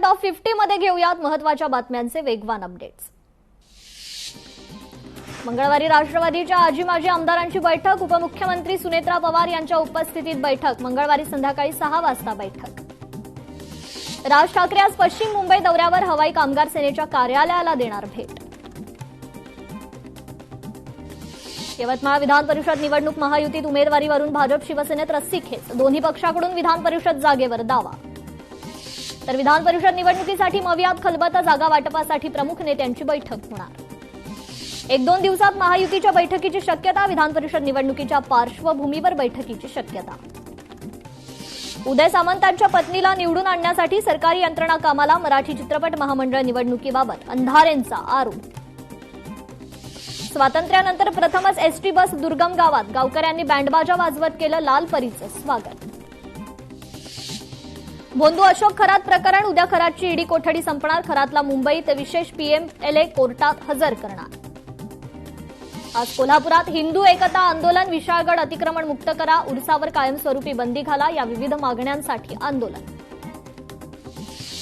Top 50 मध्ये घेऊयात महत्त्वाच्या बातम्यांचे वेगवान अपडेट्स। मंगळवारी राष्ट्रवादीच्या आजी माजी आमदारांची बैठक, उपमुख्यमंत्री सुनेत्रा पवार यांच्या उपस्थितीत बैठक। मंगळवारी संध्याकाळी 6 वाजता बैठक। राज ठाकरे आज पश्चिम मुंबई दौऱ्यावर, हवाई कामगार सेनेच्या कार्यालयाला देणार भेट। यवतमाळ विधान परिषद निवडणूक, महायुतीत उमेदवारीवरून भाजप शिवसेनेत रस्सीखेच, दोन्ही पक्षाकडून विधान परिषद जागेवर दावा। तर विधान परिषद निवडणुकीसाठी मवियात खलबत, जागा वाटपासाठी प्रमुख नेत्यांची बैठक होणार। 1-2 दिवसात महायुतीच्या बैठकीची शक्यता, विधान परिषद निवडणुकीच्या पार्श्वभूमीवर बैठकीची शक्यता। उदय सामंतांच्या पत्नीला निवडून आणण्यासाठी सरकारी यंत्रणा कामाला, मराठी चित्रपट महामंडळ निवडणुकीबाबत अंधारेंचा आरोप। स्वातंत्र्यानंतर प्रथमच एसटी बस दुर्गम गावात, गावकऱ्यांनी बँडबाजा वाजवत केलं लाल परीचं स्वागत। भोंदू अशोक खरात प्रकरण, उद्या खरातची ईडी कोठडी संपणार, खरातला मुंबईत विशेष पीएमएलए कोर्टात हजर करणार। आज कोल्हापुरात हिंदू एकता आंदोलन, विशाळगड अतिक्रमण मुक्त करा, उरसावर कायमस्वरूपी बंदी घाला, या विविध मागण्यांसाठी आंदोलन।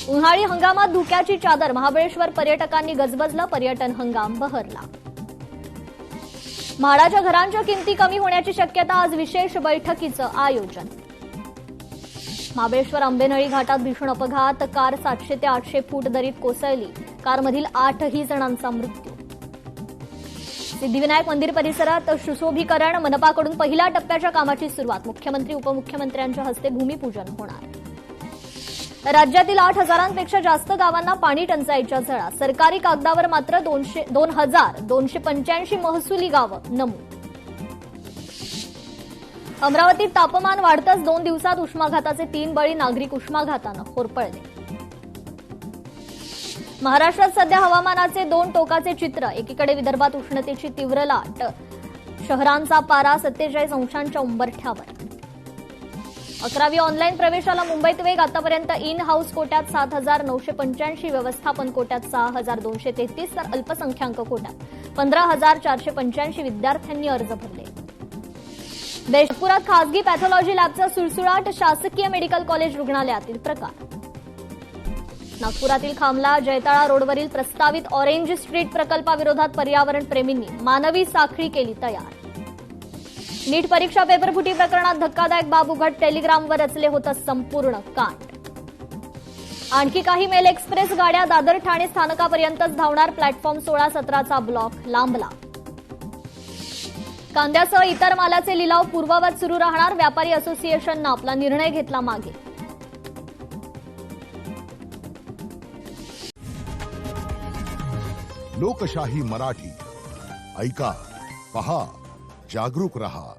उन्हाळी हंगामात धुक्याची चादर, महाबळेश्वर पर्यटकांनी गजबजलं, पर्यटन हंगाम बहरला। म्हाडाच्या घरांच्या किमती कमी होण्याची शक्यता, आज विशेष बैठकीचं आयोजन। महाबळेश्वर आंबेनळी घाटात भीषण अपघात, कार 700 ते 800 फूट दरीत कोसळली, कारमधील 8 जणांचा मृत्यू। सिद्धिविनायक मंदिर परिसरात सुशोभीकरण, मनपाकडून पहिल्या टप्प्याच्या कामाची सुरुवात, मुख्यमंत्री उपमुख्यमंत्र्यांच्या हस्ते भूमिपूजन होणार। राज्यातील 8,000पेक्षा जास्त गावांना पाणी टंचाईच्या झळा, सरकारी कागदावर मात्र 2,285 महसुली गावं नमूद। अमरावतीत तापमान वाढतच, 2 दिवसात उष्माघाताचे 3 बळी, नागरिक उष्माघातानं होरपळले। महाराष्ट्रात सध्या हवामानाचे 2 टोकाचे चित्र, एकीकडे विदर्भात उष्णतेची तीव्र लाट, शहरांचा पारा 47 अंशांच्या उंबरठ्यावर। 11वी ऑनलाईन प्रवेशाला मुंबईत वेग, आतापर्यंत इन हाऊस कोट्यात 7,985, व्यवस्थापन कोट्यात 6,233, तर अल्पसंख्याक कोट्यात 15,485 विद्यार्थ्यांनी अर्ज भरले। देशपुरात खासगी पॅथॉलॉजी लॅबचा सुळसुळाट, शासकीय मेडिकल कॉलेज रुग्णालयातील प्रकार। नागपुरातील खामला जयताळा रोडवरील प्रस्तावित ऑरेंज स्ट्रीट प्रकल्पाविरोधात पर्यावरण प्रेमींनी मानवी साखळी केली तयार। नीट परीक्षा पेपरफुटी प्रकरणात धक्कादायक बाब उघड, टेलिग्रामवर रचले होतं संपूर्ण कांड। आणखी काही मेल एक्सप्रेस गाड्या दादर ठाणे स्थानकापर्यंतच धावणार, प्लॅटफॉर्म 16-17चा ब्लॉक लांबला। कांद्यासह इतर मालाचे लिलाव पूर्ववत सुरू राहणार, व्यापारी असोसिएशननं आपला निर्णय घेतला मागे। लोकशाही मराठी ऐका, पहा, जागरूक रहा।